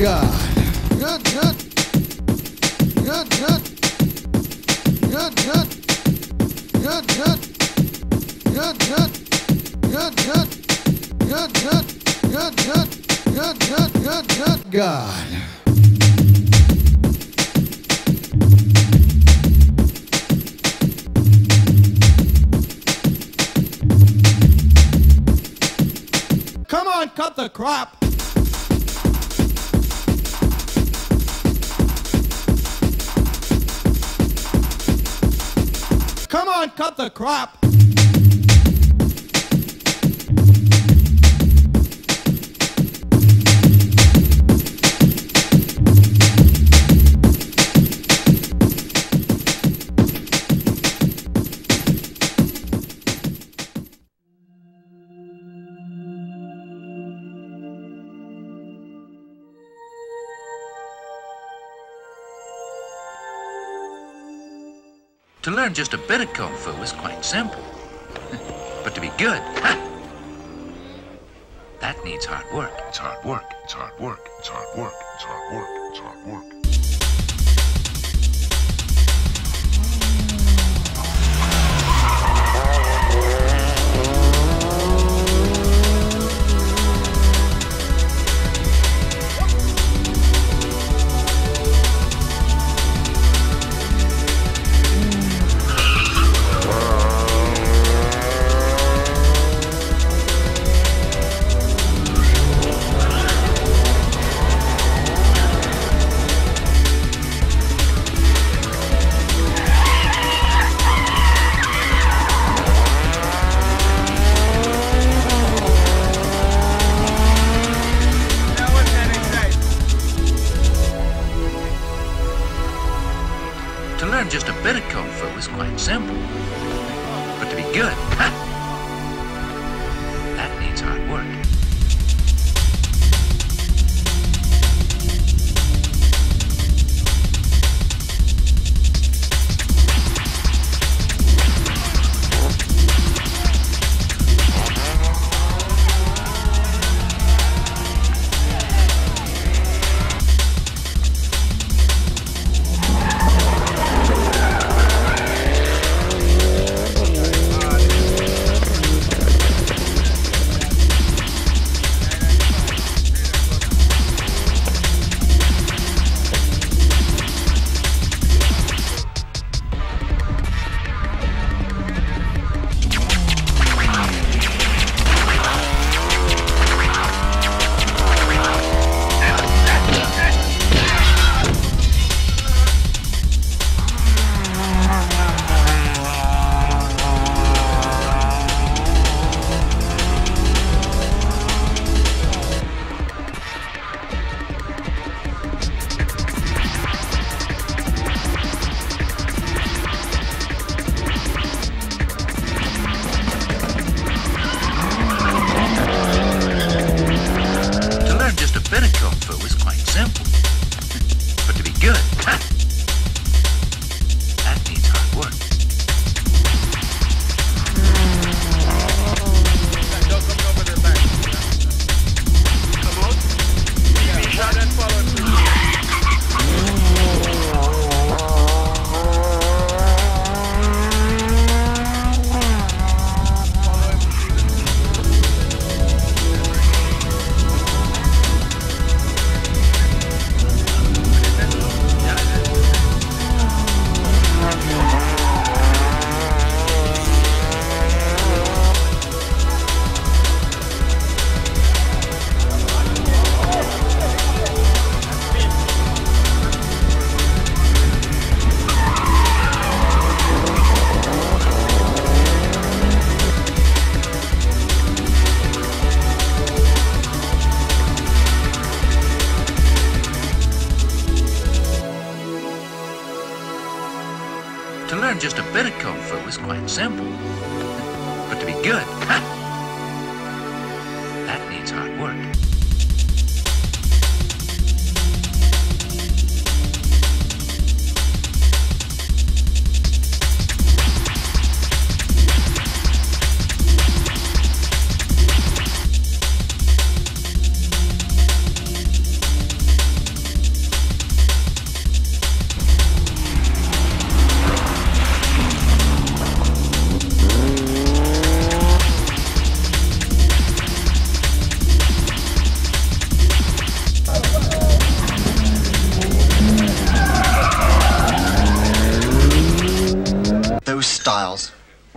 God. Good, good. Good, good. Good, good. Good, good. Good, good. Good, good. Good, good. Good, good. Good, good. Good, good. God. Come on, cut the crap. Come on, cut the crap. To learn just a bit of Kung Fu is quite simple. But to be good, that needs hard work. It's hard work. It's hard work. It's hard work. It's hard work. It's hard work. To learn just a bit of Kung Fu is quite simple. But to be good, that needs hard work. bit of Kung Fu is quite simple. But to be good, that needs hard work. Don't come over the back. Come on. TV shot and follow through. To learn just a bit of Kung Fu is quite simple. But to be good, that needs hard work.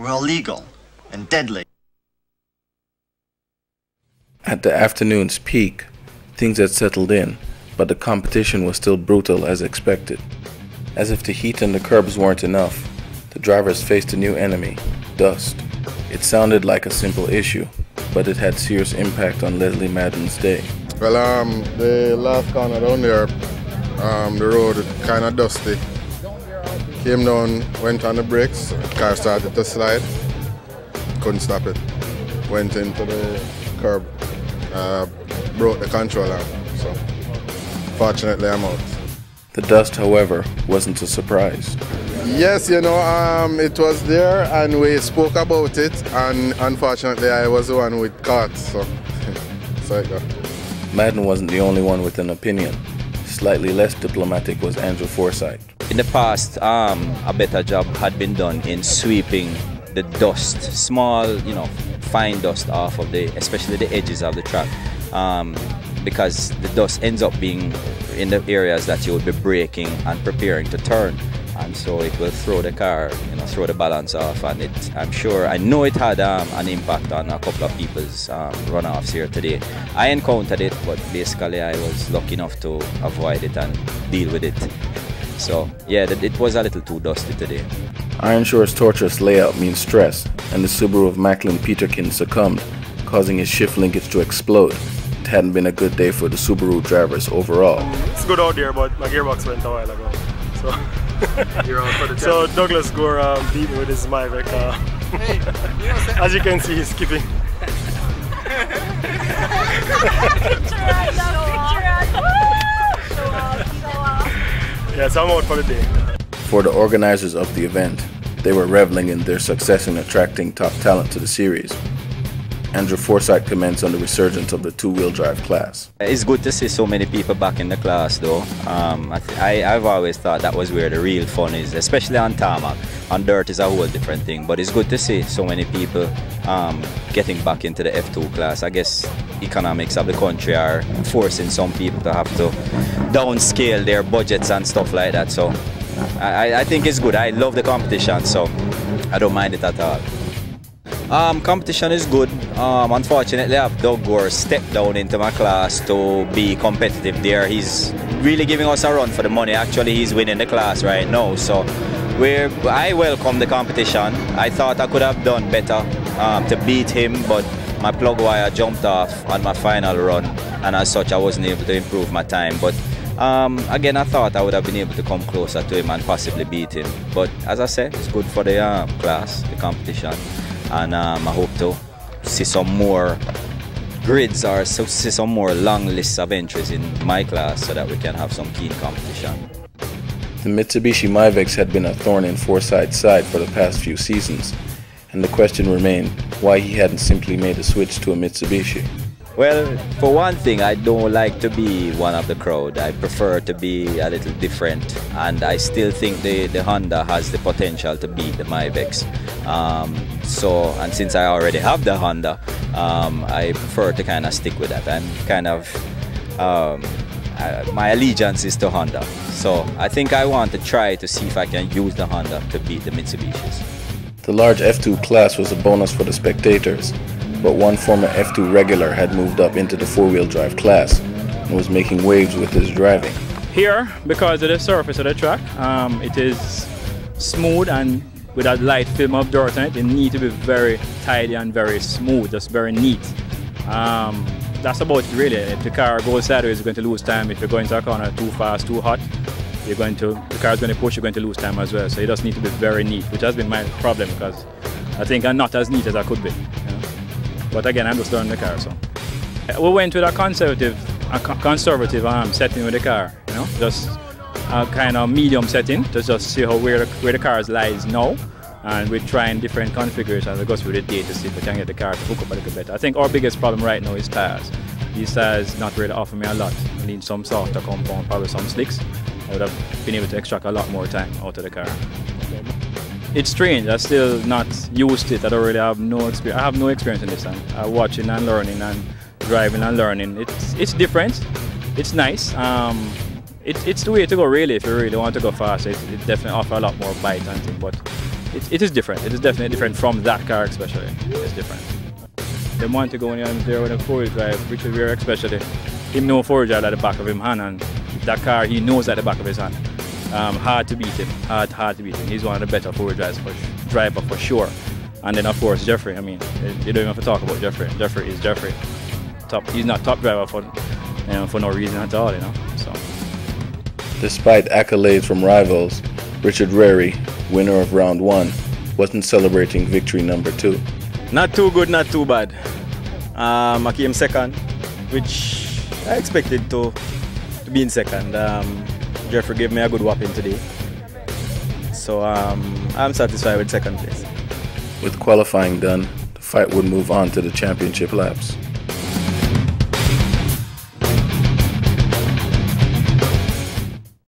were illegal and deadly. At the afternoon's peak, things had settled in, but the competition was still brutal as expected. As if the heat and the curbs weren't enough, the drivers faced a new enemy, dust. It sounded like a simple issue, but it had serious impact on Leslie Madden's day. Well, the last corner down there, the road kind of dusty. Came down, went on the brakes, car started to slide. Couldn't stop it. Went into the curb, broke the controller. So, fortunately, I'm out. The dust, however, wasn't a surprise. Yes, you know, it was there and we spoke about it, and unfortunately I was the one with caught, so it got. Madden wasn't the only one with an opinion. Slightly less diplomatic was Andrew Forsyth. In the past, a better job had been done in sweeping the dust, small, fine dust off of especially the edges of the track, because the dust ends up being in the areas that you would be braking and preparing to turn, and so it will throw the car, throw the balance off, and I know it had an impact on a couple of people's runoffs here today. I encountered it, but basically I was lucky enough to avoid it and deal with it. So yeah, it was a little too dusty today. Ironshore's tortuous layout means stress, and the Subaru of Macklin Peterkin succumbed, causing his shift linkage to explode. It hadn't been a good day for the Subaru drivers overall. It's good out there, but my gearbox went a while ago. So, you're out for the so Douglas Gore beat me with his Mavic. As you can see, he's skipping. Yeah, so I'm out for the day. For the organizers of the event, they were reveling in their success in attracting top talent to the series. Andrew Forsyth comments on the resurgence of the two-wheel drive class. It's good to see so many people back in the class though. I've always thought that was where the real fun is, especially on tarmac. On dirt is a whole different thing, but it's good to see so many people getting back into the F2 class. I guess economics of the country are forcing some people to have to downscale their budgets and stuff like that, so I think it's good. I love the competition, so I don't mind it at all. Competition is good. Unfortunately, I have Doug Gore stepped down into my class to be competitive there. He's really giving us a run for the money. Actually, he's winning the class right now. So I welcome the competition. I thought I could have done better to beat him, but my plug wire jumped off on my final run, and as such I wasn't able to improve my time. But again, I thought I would have been able to come closer to him and possibly beat him. But as I said, it's good for the class, the competition. And I hope to see some more grids or see some more long lists of entries in my class so that we can have some keen competition. The Mitsubishi Mavics had been a thorn in Forsyth's side for the past few seasons, and the question remained why he hadn't simply made a switch to a Mitsubishi. Well, for one thing, I don't like to be one of the crowd. I prefer to be a little different, and I still think the Honda has the potential to beat the Mavics. And since I already have the Honda, I prefer to kind of stick with that. I'm kind of, my allegiance is to Honda. So I think I want to try to see if I can use the Honda to beat the Mitsubishis. The large F2 class was a bonus for the spectators, but one former F2 regular had moved up into the four-wheel drive class and was making waves with his driving. Here, because of the surface of the track, it is smooth and with a light film of dirt on it. It needs to be very tidy and very smooth, just very neat. That's about it really. If the car goes sideways, you're going to lose time. If you're going to a corner too fast, too hot, the car is going to push, you're going to lose time as well. So you just need to be very neat, which has been my problem because I think I'm not as neat as I could be. But again, I'm just learning the car, so. We went with a conservative setting with the car, just a kind of medium setting to just see where the car lies now. And we're trying different configurations as we go through the day to see if we can get the car to hook up a little better. I think our biggest problem right now is tires. These tires not really offer me a lot. I need some softer compound, probably some slicks. I would have been able to extract a lot more time out of the car. It's strange. I'm still not used to it. I don't really have no experience. I have no experience in this. I'm watching and learning and driving and learning. It's different. It's nice. It's the way to go really if you really want to go fast. It definitely offers a lot more bite and things. But it is different. It is definitely different from that car, especially. It's different. They want to go in there with a four-wheel drive, Richard Ware especially. Him know four-wheel drive at the back of him hand, and that car he knows at the back of his hand. Hard to beat him. Hard to beat him. He's one of the better four-wheel driver for sure. And then of course Jeffrey. I mean, you don't even have to talk about Jeffrey. Jeffrey is Jeffrey. He's not top driver for no reason at all, you know. So. Despite accolades from rivals, Richard Ware, winner of round 1, wasn't celebrating victory number 2. Not too good, not too bad. I came second, which I expected to be in second. Jeffrey gave me a good whopping today. So I'm satisfied with second place. With qualifying done, the fight would move on to the championship laps.